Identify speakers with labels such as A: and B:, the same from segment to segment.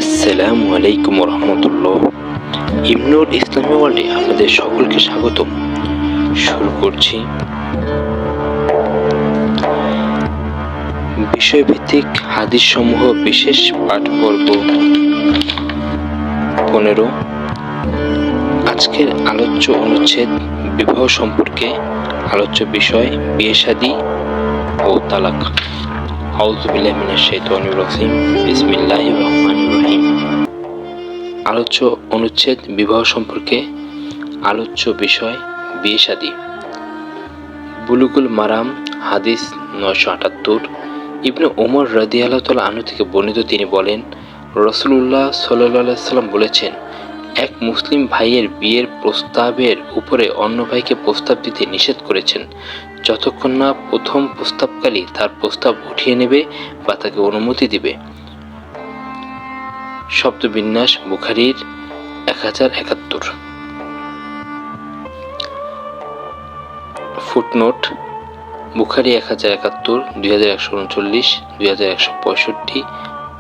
A: আসসালামু আলাইকুম রহমতুল্লাহ। ইমনুর ইসলামী ওয়ার্ল্ডে আপনাদের সকলকে স্বাগতম। শুরু করছি বিষয়ভিত্তিক হাদিস সমূহ বিশেষ পাঠ পর্ব 15। আজকের আলোচ্য অনুচ্ছেদ বিবাহ সম্পর্কে। আলোচ্য বিষয় বিয়ে শাদী ও তালাক। আউযু বিল্লাহি মিনাশ শাইতানির রাজিম। বিসমিল্লাহির রহমানির রহিম। আলোচ্য অনুচ্ছেদ বিবাহ সম্পর্কে। আলোচ্য বিষয় বিয়ে শাদী। বুলুগুল মারাম হাদিস 978। ইবনে ওমর রাদিয়াল্লাহু তাআলা আনহু থেকে বর্ণিত, তিনি বলেন, রাসূলুল্লাহ সাল্লাল্লাহু আলাইহি ওয়াসাল্লাম বলেছেন, এক মুসলিম ভাইয়ের বিয়ের প্রস্তাবের উপরে অন্য ভাইকে প্রস্তাব দিতে নিষেধ করেছেন যতক্ষণ না প্রথম প্রস্তাবকারী তার প্রস্তাব উঠিয়ে নেবে বা তাকে অনুমতি দিবে। শব্দবিন্যাস বুখারীর 1071। ফুটনোট বুখারী 1071, 2139, 2165,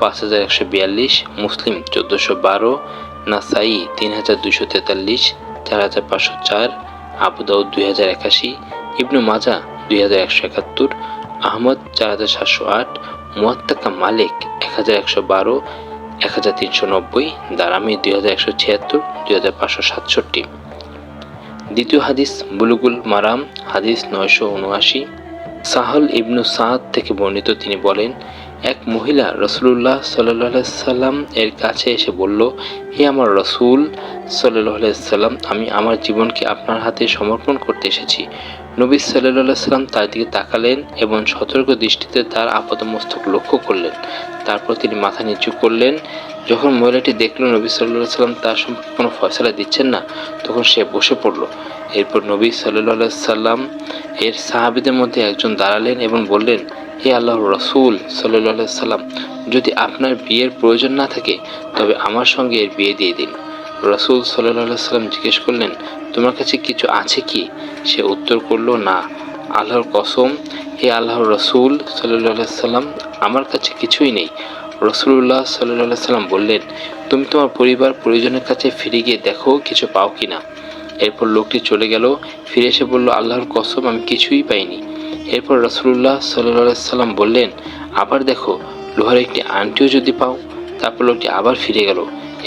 A: 5142, মুসলিম 1412, নাসাই 3243, 4504, আবু দাউদ 2081, ইবনু মাজাহ 2171, আহমদ 4708, মুওয়াত্তা মালিক 1112, 1390, দারামি 2176, 2567। দ্বিতীয় হাদিস বুলুগুল মারাম হাদিস 979। সাহল ইবনু সাদ থেকে বর্ণিত, তিনি বলেন, এক মহিলা রাসূলুল্লাহ সাল্লাল্লাহু আলাইহি সাল্লাম এর কাছে এসে বলল, হে আমার রাসূল সাল্লাল্লাহু আলাইহি সাল্লাম, আমি আমার জীবনকে আপনার হাতে সমর্পণ করতে এসেছি। নবী সাল্লাল্লাহু আলাইহি সাল্লাম তার দিকে তাকালেন এবং সতর্ক দৃষ্টিতে তার আপাদমস্তক লক্ষ্য করলেন। তারপর তিনি মাথা নিচু করলেন। যখন মহিলাটি দেখল নবী সাল্লাল্লাহু আলাইহি সাল্লাম তার সম্পর্কে কোনো ফয়সালা দিচ্ছেন না, তখন সে বসে পড়ল। এরপর নবী সাল্লাল্লাহু আলাইহি সাল্লাম এর সাহাবীদের মধ্যে একজন দাঁড়ালেন এবং বললেন, হে আল্লাহর রাসূল সাল্লাল্লাহু আলাইহি সাল্লাম, যদি আপনার বিয়ের প্রয়োজন না থাকে তবে আমার সঙ্গে এর বিয়ে দিয়ে দিন। রাসূল সাল্লাল্লাহু আলাইহি সাল্লাম জিজ্ঞেস করলেন, তোমার কাছে কিছু আছে কি? সে উত্তর করল, না। আল্লাহর কসম, হে আল্লাহর রাসূল সাল্লাল্লাহু আলাইহি সাল্লাম, আমার কাছে কিছুই নেই। রাসূলুল্লাহ সাল্লাল্লাহু আলাইহি সাল্লাম বললেন, তুমি তোমার পরিবার পরিজনের কাছে ফিরে গিয়ে দেখো কিছু পাও কিনা। এরপর লোকটি চলে গেল। ফিরে এসে বলল, আল্লাহর কসম, আমি কিছুই পাইনি। এরপর রাসূলুল্লাহ সাল্লাল্লাহু আলাইহি সাল্লাম বললেন, আবার দেখো, লোহার একটি আংটিও যদি পাও। তারপর লোকটি আবার ফিরে গেল,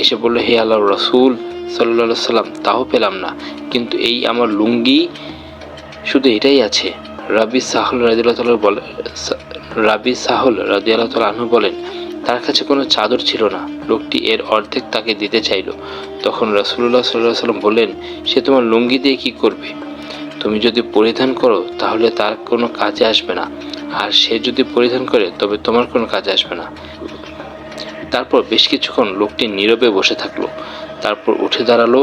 A: এসে বলল, হে আল্লাহর রাসূল সাল্লাল্লাহু আলাইহি সাল্লাম, তাও পেলাম না, কিন্তু এই আমার লুঙ্গি, শুধু এটাই আছে। রাবি সাহল রাদিয়াল্লাহু তাআলা আনহু বলেন, তার কাছে কোনো চাদর ছিল না। লোকটি এর অর্ধেক তাকে দিতে চাইল। তখন রাসূলুল্লাহ সাল্লাল্লাহু আলাইহি সাল্লাম বললেন, সে তোমার লুঙ্গি দিয়ে কি করবে? তুমি যদি পরিধান করো তাহলে তার কোনো কাজে আসবে না, আর সে যদি পরিধান করে তবে তোমার কোনো কাজে আসবে না। তারপর বেশ কিছুক্ষণ লোকটি নীরবে বসে থাকলো। তারপর উঠে দাঁড়ালো।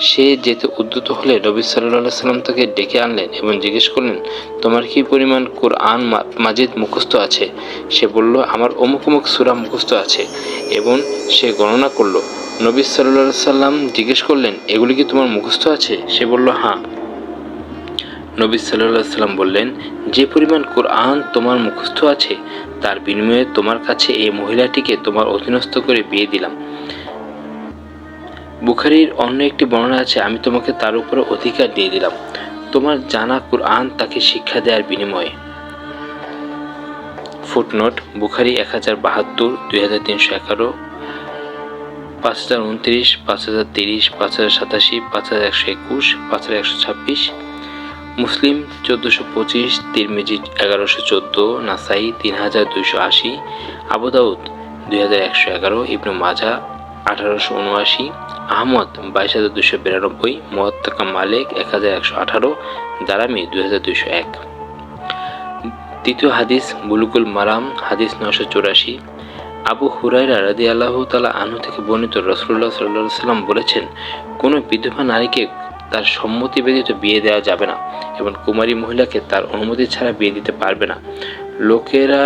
A: সে যেতে উদ্যত হলে নবী সাল্লাল্লাহু আলাইহি সাল্লাম তাকে ডেকে আনলেন এবং জিজ্ঞেস করলেন, তোমার কি পরিমাণ কুরআন মাজিদ মুখস্থ আছে? সে বলল, আমার অমুক অমুক সূরা মুখস্থ আছে, এবং সে গণনা করলো। নবী সাল্লাল্লাহু আলাইহি সাল্লাম জিজ্ঞেস করলেন, এগুলি কি তোমার মুখস্থ আছে? সে বলল, হ্যাঁ। নবী সাল্লাল্লাহু আলাইহি সাল্লাম বললেন, যে পরিমাণ কুরআন তোমার মুখস্থ আছে তার বিনিময়ে তোমার কাছে এই মহিলাটিকে তোমার অধীনস্থ করে বিয়ে দিলাম। বুখারীর অন্য একটি বর্ণনা আছে, আমি তোমাকে তার উপরে অধিকার দিয়ে দিলাম তোমার জানা কুরআন তাকে শিক্ষা দেওয়ার বিনিময়ে। ফুটনোট বুখারী 1072, 2311, 5029, 5030, 5087, 5121, 5126, মুসলিম 1425, তিরমিজি 1114, নাসাই 3280, আবু দাউদ 2111, ইবনু মাজাহ 1879, আহমদ 22292, মুওয়াত্তা মালিক 1118, দারামি 2201। তৃতীয় হাদিস বুলুগুল মারাম হাদিস 984। আবু হুরায়রা রাদিয়াল্লাহু তাআলা আনহু থেকে বর্ণিত, রাসূলুল্লাহ সাল্লাল্লাহু আলাইহি সাল্লাম বলেছেন, কোনো বিধবা নারীকে তার সম্মতি ব্যতীত বিয়ে দেওয়া যাবে না এবং কুমারী মহিলাকে তার অনুমতি ছাড়া বিয়ে দিতে পারবে না। লোকেরা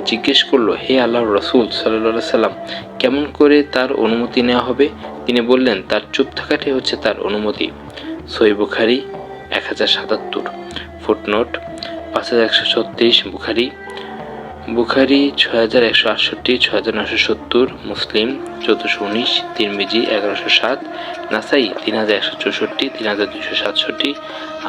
A: জিজ্ঞেস করলো, হে আল্লাহর রাসূল সাল্লাল্লাহু আলাইহি সাল্লাম, কেমন করে তার অনুমতি নেওয়া হবে? তিনি বললেন, তার চুপ থাকাটাই হচ্ছে তার অনুমতি। সহিহ বুখারী 1077। ফুটনোট 5136 বুখারী বুখারী 6168, 6970, মুসলিম 1419, তিরমিজি 1107, নাসাই 3164, 3267,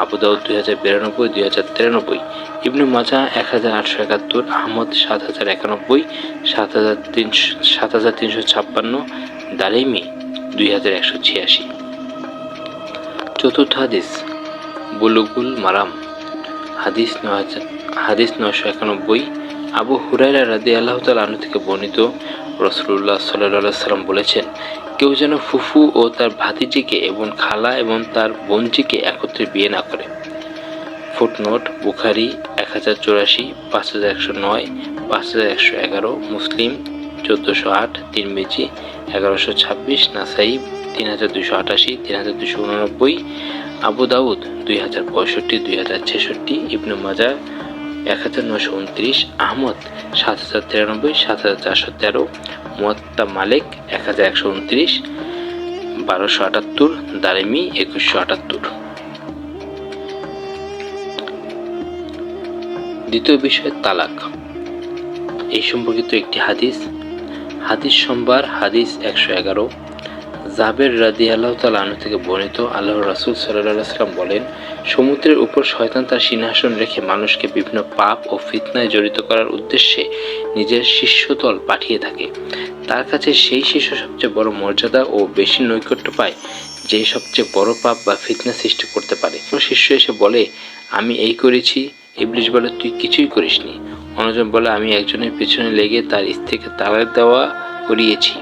A: আবু দাউদ 2092, 2093, ইবনে মাজাহ 1871, আহমদ 7091, 7356, দারিমি 2186। চতুর্থ হাদিস বুলুগুল মারাম, হাদিস 991। আবু হুরায়রা রাদিয়াল্লাহু তাআলা আনহু থেকে বর্ণিত, রাসূলুল্লাহ সাল্লাল্লাহু আলাইহি সাল্লাম বলেছেন, কেউ যেন ফুফু ও তার ভাতিজিকে এবং খালা এবং তার বোনজিকে একত্রে বিয়ে না করে। ফুটনোট: বুখারী 1084, 5109, 5111, মুসলিম 1408, তিরমিজি 1126, নাসাই 3288, 3289, আবু দাউদ 2065, 2066, ইবনে মাজাহ 1929, আহমদ 7093, 7413, মুয়াত্তা মালিক 1129, 1278, দারিমি 2178। দ্বিতীয় বিষয় তালাক। এই সম্পর্কিত একটি হাদিস সম্ভার, হাদিস 111। জাবের রাদিয়াল্লাহু তাআলা আনহু থেকে বর্ণিত, আল্লাহর রাসূল সাল্লাল্লাহু আলাইহি ওয়াসাল্লাম বলেন, সমুদ্রের উপর শয়তান তার সিংহাসন রেখে মানুষকে বিভিন্ন পাপ ও ফিতনায় জড়িত করার উদ্দেশ্যে নিজের শিষ্যদল পাঠিয়ে থাকে। তার কাছে সেই শিষ্য সবচেয়ে বড় মর্যাদা ও বেশি নৈকট্য পায় যে সবচেয়ে বড় পাপ বা ফিতনা সৃষ্টি করতে পারে। শিষ্য এসে বলে, আমি এই করেছি। ইবলিস বলে, তুই কিছুই করিসনি। অন্যজন বলে, আমি একজনের পিছনে লেগে তার স্ত্রীকে তালাক দেওয়া করিয়েছি।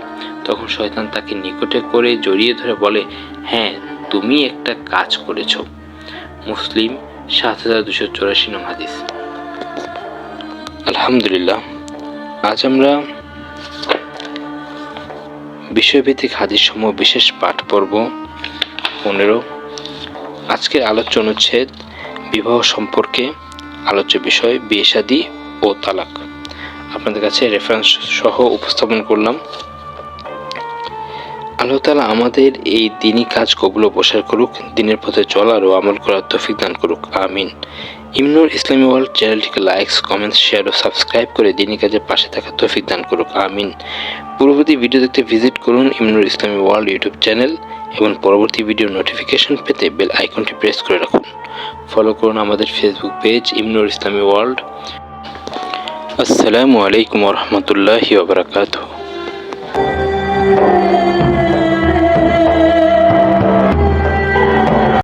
A: তখন শয়তান তাকে নিকটে করে জড়িয়ে ধরে বলে, হ্যাঁ, তুমি একটা কাজ করেছ। মুসলিম 7284 নং হাদিস। আলহামদুলিল্লাহ, আজ আমরা বিষয়ভিত্তিক হাদিস সমূহ বিশেষ পাঠ পর্ব 15। আজকের আলোচ্য অনুচ্ছেদ বিবাহ সম্পর্কে। আলোচ্য বিষয় বিয়ে শাদী ও তালাক। আপনাদের কাছে রেফারেন্স সহ উপস্থাপন করলাম। আল্লাহ তাআলা আমাদের এই দ্বীনি কাজ কবুল ও প্রসার করুক, দ্বীনের পথে চলার ও আমল করার তৌফিক দান করুক, আমিন। ইমনুর ইসলামী ওয়ার্ল্ড চ্যানেলটিকে লাইক, কমেন্টস, শেয়ার ও সাবস্ক্রাইব করে দ্বীনি কাজের পাশে থাকার তৌফিক দান করুক, আমিন। পূর্ববর্তী ভিডিও দেখতে ভিজিট করুন ইমনুর ইসলামী ওয়ার্ল্ড ইউটিউব চ্যানেল এবং পরবর্তী ভিডিও নোটিফিকেশন পেতে বেল আইকনটি প্রেস করে রাখুন। ফলো করুন আমাদের ফেসবুক পেজ ইমনুর ইসলামী ওয়ার্ল্ড। আসসালামু আলাইকুম ওয়া রাহমাতুল্লাহি ওয়া বারাকাতুহু।